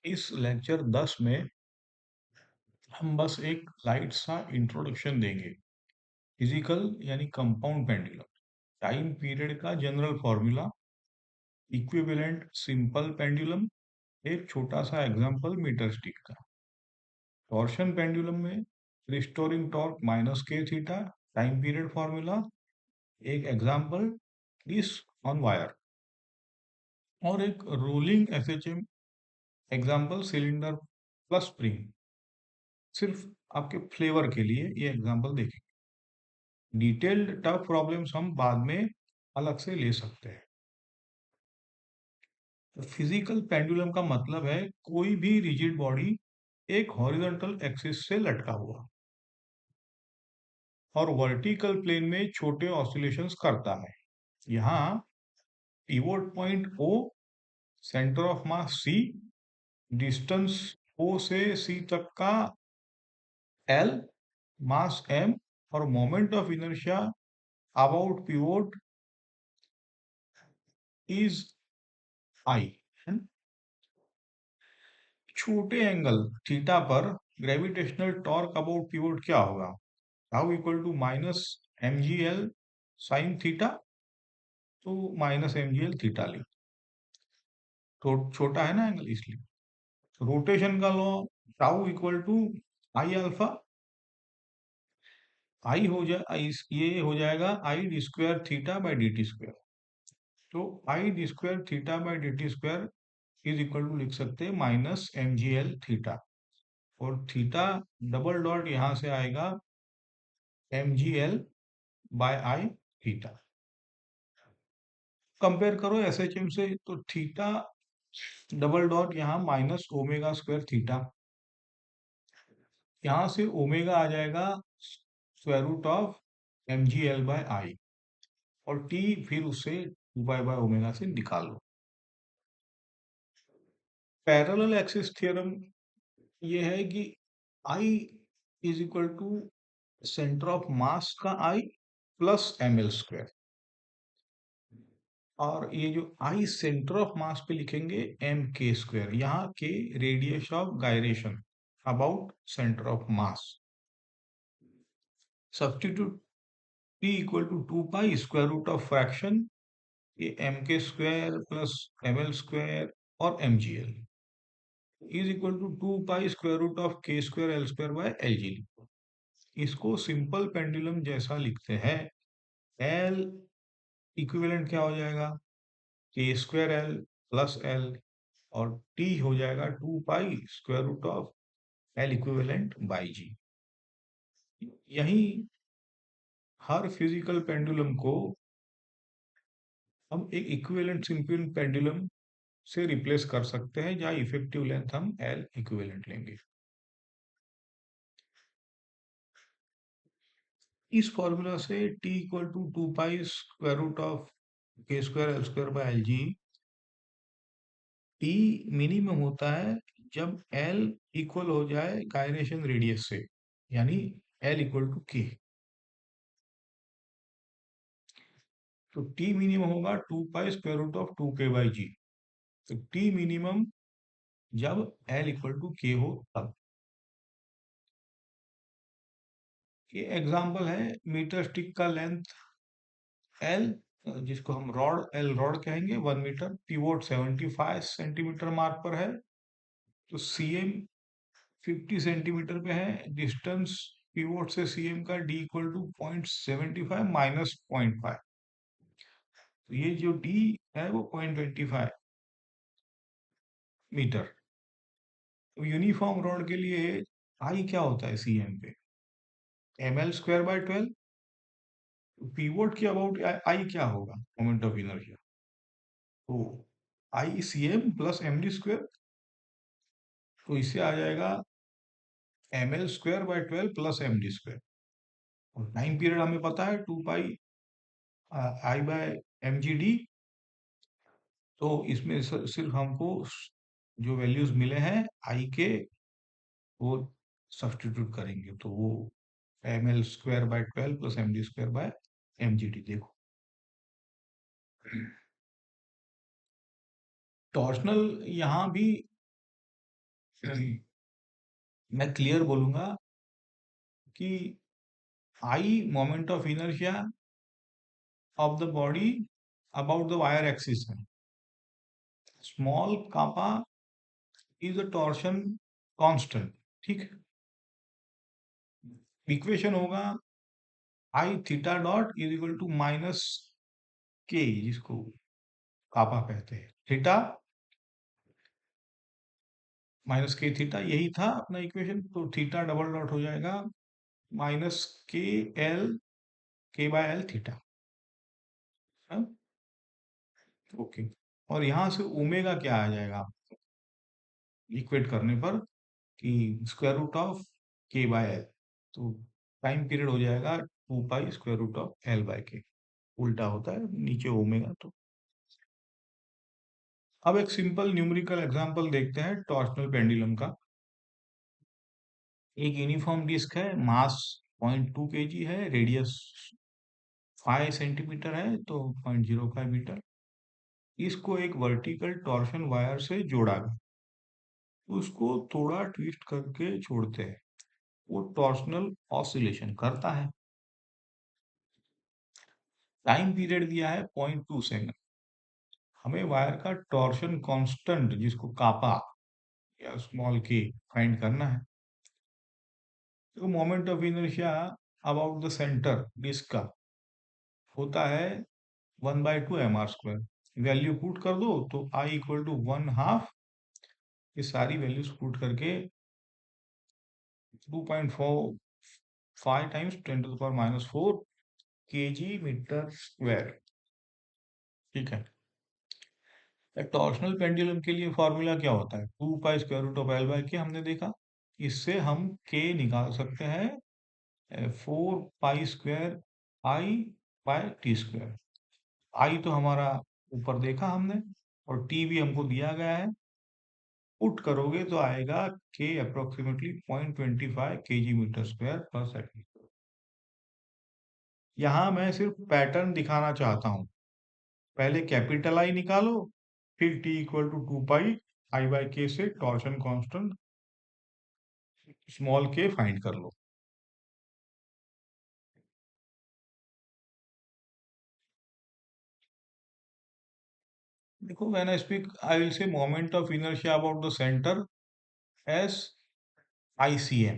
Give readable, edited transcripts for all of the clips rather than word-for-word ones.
इस लेक्चर 10 में हम बस एक लाइट सा इंट्रोडक्शन देंगे। फिजिकल यानी कंपाउंड पेंडुलम, टाइम पीरियड का general formula, equivalent simple pendulum, एक छोटा सा एग्जांपल मीटर स्टिक का। टॉर्शन पेंडुलम में restoring torque minus K theta, time period formula, एक एग्जांपल इस ऑन वायर, और एक rolling SHM example cylinder plus spring. सिर्फ आपके फ्लेवर के लिए ये एग्जांपल देखें। डिटेल्ड टफ प्रॉब्लम्स हम बाद में अलग से ले सकते हैं। फिजिकल पेंडुलम का मतलब है कोई भी रिजिड बॉडी एक हॉरिजॉन्टल एक्सिस से लटका हुआ और वर्टिकल प्लेन में छोटे ऑसिलेशंस करता है। यहाँ pivot point O, centre of mass C, distance O से C तक का L, मास M और moment of inertia about pivot is I। छोटे एंगल थीटा पर ग्रेविटेशनल टॉर्क अबाउट पिवोट क्या होगा? Tau equal to minus mgl sine theta, तो minus mgl theta ली। तो छोटा है ना एंगल, इसलिए रोटेशन का law tau equal to I alpha, I हो जाए ये हो जाएगा आई d square theta by d t square. तो I d square theta by d t square is equal to लिख सकते हैं माइनस mgl थीटा, और थीटा डबल डॉट यहां से आएगा mgl by I theta. Compare करो एसएचएम से, तो थीटा डबल डॉट यहाँ माइनस ओमेगा स्क्वायर थीटा, यहाँ से ओमेगा आ जाएगा square root of m g l by I, और टी फिर उससे टू पाई बाय ओमेगा से निकालो। पैरेलल एक्सिस थ्योरम ये है कि I is equal to centre of mass का I plus m l square, और ये जो आई सेंटर ऑफ मास पे लिखेंगे एम के स्क्वायर, यहाँ k radius of gyration about centre of mass. Substitute p equal to 2 pi square root of fraction ये m k square plus m l square और m g l is equal to 2 pi square root of k square l square by l g. इसको simple pendulum जैसा लिखते हैं। L equivalent क्या हो जाएगा? K square l plus l, और T हो जाएगा 2 pi square root of l equivalent by g. यही हर फिजिकल पेंडुलम को हम एक इक्विवेलेंट सिंपल पेंडुलम से रिप्लेस कर सकते हैं, जहां इफेक्टिव लेंथ हम एल इक्विवेलेंट लेंगे। इस फॉर्मूला से t equal to 2 pi square root of k square l square by l g, T minimum होता है जब एल इक्वल हो जाए गायरेशन रेडियस से, यानी एल इक्वल टू के। तो टी मिनिमम होगा 2 पाई स्क्वायर रूट ऑफ 2 के बाई जी। तो टी मिनिमम जब एल इक्वल टू के हो तब। ये एग्जांपल है मीटर स्टिक का लेंथ एल, जिसको हम रॉड एल रॉड कहेंगे, 1 मीटर, पिवोट 75 सेंटीमीटर मार्क पर है, तो सीएम 50 सेंटीमीटर पे है। डिस्टेंस पिवोट से सीएम का डी इक्वल टू 0.75 माइनस 0.5, तो ये जो डी है वो 0.25 मीटर। तो यूनिफॉर्म रॉड के लिए आई क्या होता है सीएम पे? M l square by 12। Pivot की अबाउट आई क्या होगा? मोमेंट ऑफ इनर्शिया, तो I C m plus m d square, तो इससे आ जाएगा m l square by 12 plus m d square. और टाइम पीरियड हमें पता है 2 pi I by m g d. तो इसमें सिर्फ हमको जो वैल्यूज मिले हैं आई के, वो सब्सटीट्यूट करेंगे, तो वो m l square by 12 plus m d square by m g d. देखो, टॉर्शनल यहाँ भी मैं क्लियर बोलूंगा कि I moment of inertia of the body about the wire axis है, small kappa is a torsion constant. ठीक है, equation होगा I theta dot is equal to minus k, जिसको कापा कहते हैं, थीटा माइनस के थीटा, यही था अपना इक्वेशन। तो थीटा डबल डॉट हो जाएगा minus K by L theta. Okay, और यहां से ओमेगा क्या आ जाएगा इक्वेट करने पर, कि square root of K by L. तो टाइम पीरियड हो जाएगा 2 pi square root of L by K, उल्टा होता है नीचे ओमेगा। तो अब एक सिंपल न्यूमेरिकल एग्जांपल देखते हैं टॉर्शनल पेंडुलम का। एक यूनिफॉर्म डिस्क है, मास 0.2 kg है, रेडियस 5 सेंटीमीटर है, तो 0.05 मीटर। इसको एक वर्टिकल टॉर्शन वायर से जोड़ा गया, उसको थोड़ा ट्विस्ट करके छोड़ते हैं, वो टॉर्शनल ऑसिलेशन करता है। टाइम पीरियड दिया है 0.2 सेकंड। हमें वायर का टॉर्शन कांस्टेंट, जिसको कापा या स्मॉल के, फाइंड करना है। तो moment of inertia about the centre disc का होता है 1/2 mr²। वैल्यू पुट कर दो तो आई इक्वल टू 1/2, ये सारी वैल्यूज पुट करके 2.45 टाइम्स 10⁻⁻⁴ kg मीटर स्क्वायर। ठीक है, टॉर्शनल पेंडुलम के लिए फॉर्मूला क्या होता है, 2 pi square root of L by K हमने देखा। इससे हम के निकाल सकते हैं 4 पाई स्क्वायर आई बाय टी स्क्वायर। आई तो हमारा ऊपर देखा हमने, और टी भी हमको दिया गया है। पुट करोगे तो आएगा के अप्रोक्सीमेटली 0.25 kg मीटर स्क्वायर पर सेकंड। यहाँ मैं सिर्फ पैटर्न दिखाना चाहता हूँ। पहले कैपिटल आई निकालो, फिर T equal to 2 pi I by K से torsion constant small K find कर लो। देखो, when I speak I will say moment of inertia about the centre as I C M,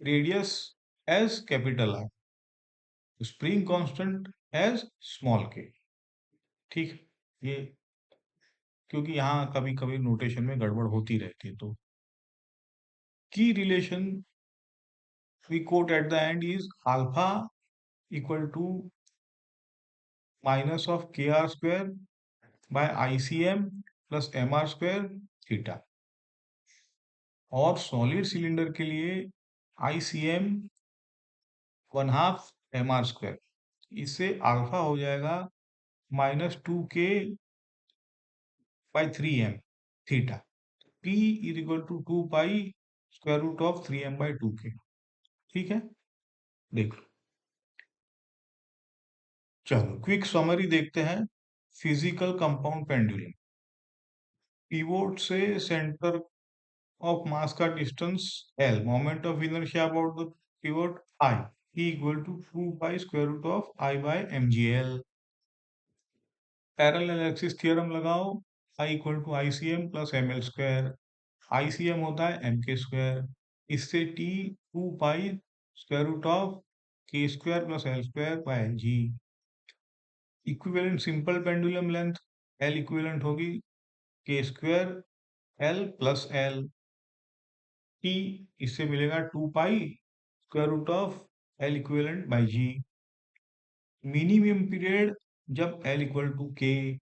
radius as capital I, spring constant as small K. ठीक, ये क्योंकि यहाँ कभी कभी नोटेशन में गड़बड़ होती रहती है, तो की relation we quote at the end is alpha equal to minus of k r square by I C m plus m r square theta. और सॉलिड सिलेंडर के लिए आई सी एम 1/2 mr², इससे अल्फा हो जाएगा -2k/3m theta. p is equal to 2 pi square root of 3m/2k। ठीक है, देख लो। चलो क्विक समरी देखते हैं। फिजिकल कंपाउंड पेंडुलम, पिवोट से सेंटर ऑफ मास का distance l, moment of inertia about the pivot I, E equal to 2 pi square root of I/mgl। Parallel axis theorem लगाओ, I equal to ICM plus ml square. ICM होता है mk²। इससे T 2 pi square root of k square plus l square by g। Equivalent simple pendulum length L equivalent होगी k square L plus L। T इससे मिलेगा 2 pi square root of L equivalent by g। Minimum period जब L equal to k,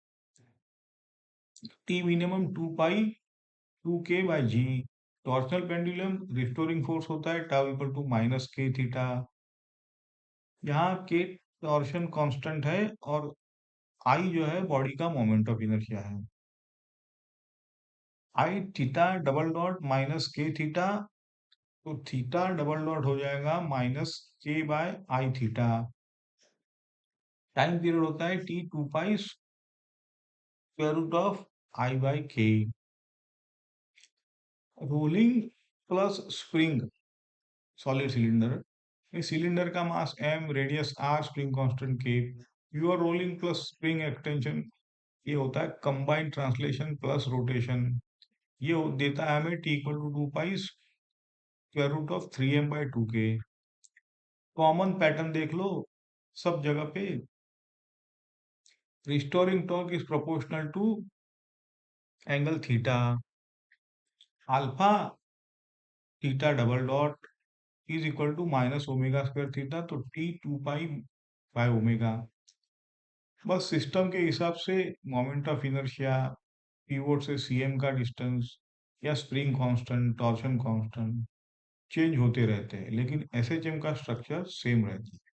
T minimum 2 pi 2k by g। Torsional pendulum restoring force होता है tau equal to minus K theta. यहाँ के torsion constant है, और आई जो है body का मोमेंट ऑफ इनर्शिया है। I theta double dot minus K theta, तो थीटा डबल डॉट हो जाएगा minus K by I theta. Time period होता है T 2 pi square root of I/k। Rolling plus spring solid cylinder, cylinder का mass m, radius r, spring constant k। Pure rolling plus spring extension, ये होता है combined translation plus rotation. ये देता है हमें t equal to 2 pi square root of 3m/2k। Common pattern देख लो सब जगह पे, restoring torque is proportional to angle theta, alpha theta double dot is equal to minus omega square theta, तो टी 2 पाई बाय ओमेगा। बस system के हिसाब से मोमेंट ऑफ इनर्शिया, पीवोट से सीएम का डिस्टेंस या spring constant, torsion constant change होते रहते हैं, लेकिन एसएचएम का स्ट्रक्चर सेम रहता है।